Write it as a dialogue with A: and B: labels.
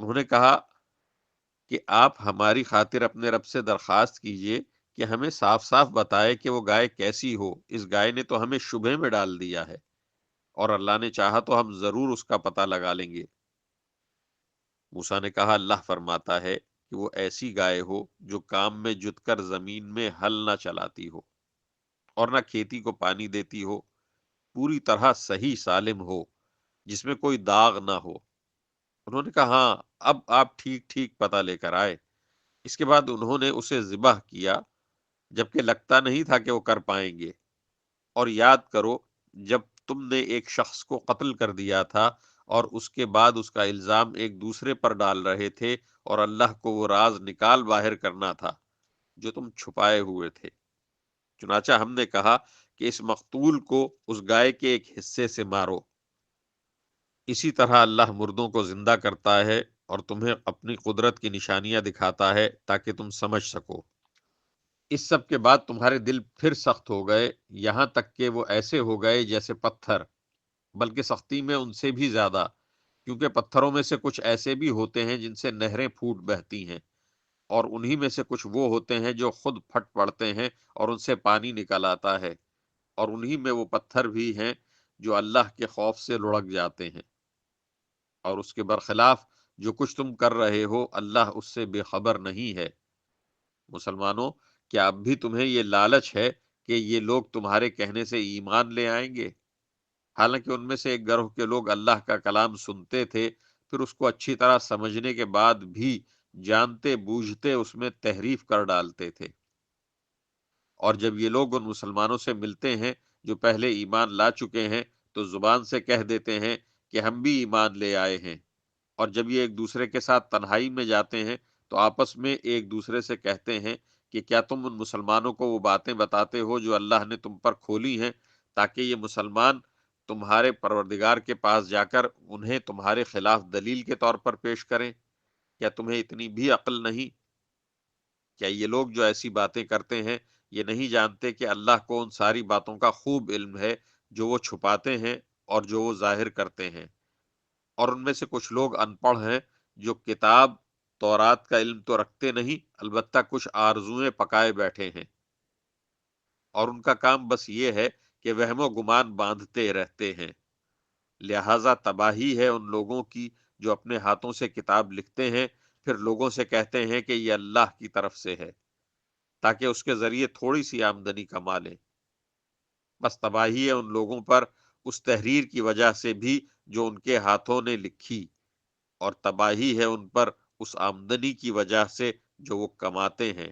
A: انہوں نے کہا کہ آپ ہماری خاطر اپنے رب سے درخواست کیجئے کہ ہمیں صاف صاف بتائے کہ وہ گائے کیسی ہو، اس گائے نے تو ہمیں شبہے میں ڈال دیا ہے، اور اللہ نے چاہا تو ہم ضرور اس کا پتہ لگا لیں گے۔ موسیٰ نے کہا اللہ فرماتا ہے کہ وہ ایسی گائے ہو جو کام میں جت کر زمین میں ہل نہ چلاتی ہو اور نہ کھیتی کو پانی دیتی ہو، پوری طرح صحیح سالم ہو، جس میں کوئی داغ نہ ہو۔ انہوں نے کہا ہاں، اب آپ ٹھیک ٹھیک پتہ لے کر آئے۔ اس کے بعد انہوں نے اسے ذبح کیا، جبکہ لگتا نہیں تھا کہ وہ کر پائیں گے۔ اور یاد کرو جب تم نے ایک شخص کو قتل کر دیا تھا اور اس کے بعد اس کا الزام ایک دوسرے پر ڈال رہے تھے، اور اللہ کو وہ راز نکال باہر کرنا تھا جو تم چھپائے ہوئے تھے۔ چنانچہ ہم نے کہا کہ اس مقتول کو اس گائے کے ایک حصے سے مارو۔ اسی طرح اللہ مردوں کو زندہ کرتا ہے اور تمہیں اپنی قدرت کی نشانیاں دکھاتا ہے تاکہ تم سمجھ سکو۔ اس سب کے بعد تمہارے دل پھر سخت ہو گئے، یہاں تک کہ وہ ایسے ہو گئے جیسے پتھر، بلکہ سختی میں ان سے بھی زیادہ، کیونکہ پتھروں میں سے کچھ ایسے بھی ہوتے ہیں جن سے نہریں پھوٹ بہتی ہیں، اور انہی میں سے کچھ وہ ہوتے ہیں جو خود پھٹ پڑتے ہیں اور ان سے پانی نکل آتا ہے، اور انہی میں وہ پتھر بھی ہیں جو اللہ کے خوف سے لڑک جاتے ہیں۔ اور اس کے برخلاف جو کچھ تم کر رہے ہو اللہ اس سے بے خبر نہیں ہے۔ مسلمانوں، کیا اب بھی تمہیں یہ لالچ ہے کہ یہ لوگ تمہارے کہنے سے ایمان لے آئیں گے؟ حالانکہ ان میں سے ایک گروہ کے لوگ اللہ کا کلام سنتے تھے، پھر اس کو اچھی طرح سمجھنے کے بعد بھی جانتے بوجھتے اس میں تحریف کر ڈالتے تھے۔ اور جب یہ لوگ ان مسلمانوں سے ملتے ہیں جو پہلے ایمان لا چکے ہیں، تو زبان سے کہہ دیتے ہیں کہ ہم بھی ایمان لے آئے ہیں، اور جب یہ ایک دوسرے کے ساتھ تنہائی میں جاتے ہیں تو آپس میں ایک دوسرے سے کہتے ہیں کہ کیا تم ان مسلمانوں کو وہ باتیں بتاتے ہو جو اللہ نے تم پر کھولی ہیں، تاکہ یہ مسلمان تمہارے پروردگار کے پاس جا کر انہیں تمہارے خلاف دلیل کے طور پر پیش کریں؟ کیا تمہیں اتنی بھی عقل نہیں؟ کیا یہ لوگ جو ایسی باتیں کرتے ہیں یہ نہیں جانتے کہ اللہ کو ان ساری باتوں کا خوب علم ہے جو وہ چھپاتے ہیں اور جو وہ ظاہر کرتے ہیں؟ اور ان میں سے کچھ لوگ ان پڑھ ہیں جو کتاب تورات کا علم تو رکھتے نہیں، البتہ کچھ آرزویں پکائے بیٹھے ہیں، اور ان کا کام بس یہ ہے کہ وہم و گمان باندھتے رہتے ہیں۔ لہذا تباہی ہے ان لوگوں کی جو اپنے ہاتھوں سے کتاب لکھتے ہیں، پھر لوگوں سے کہتے ہیں کہ یہ اللہ کی طرف سے ہے، تاکہ اس کے ذریعے تھوڑی سی آمدنی کما لیں۔ بس تباہی ہے ان لوگوں پر اس تحریر کی وجہ سے بھی جو ان کے ہاتھوں نے لکھی، اور تباہی ہے ان پر اس آمدنی کی وجہ سے جو وہ کماتے ہیں۔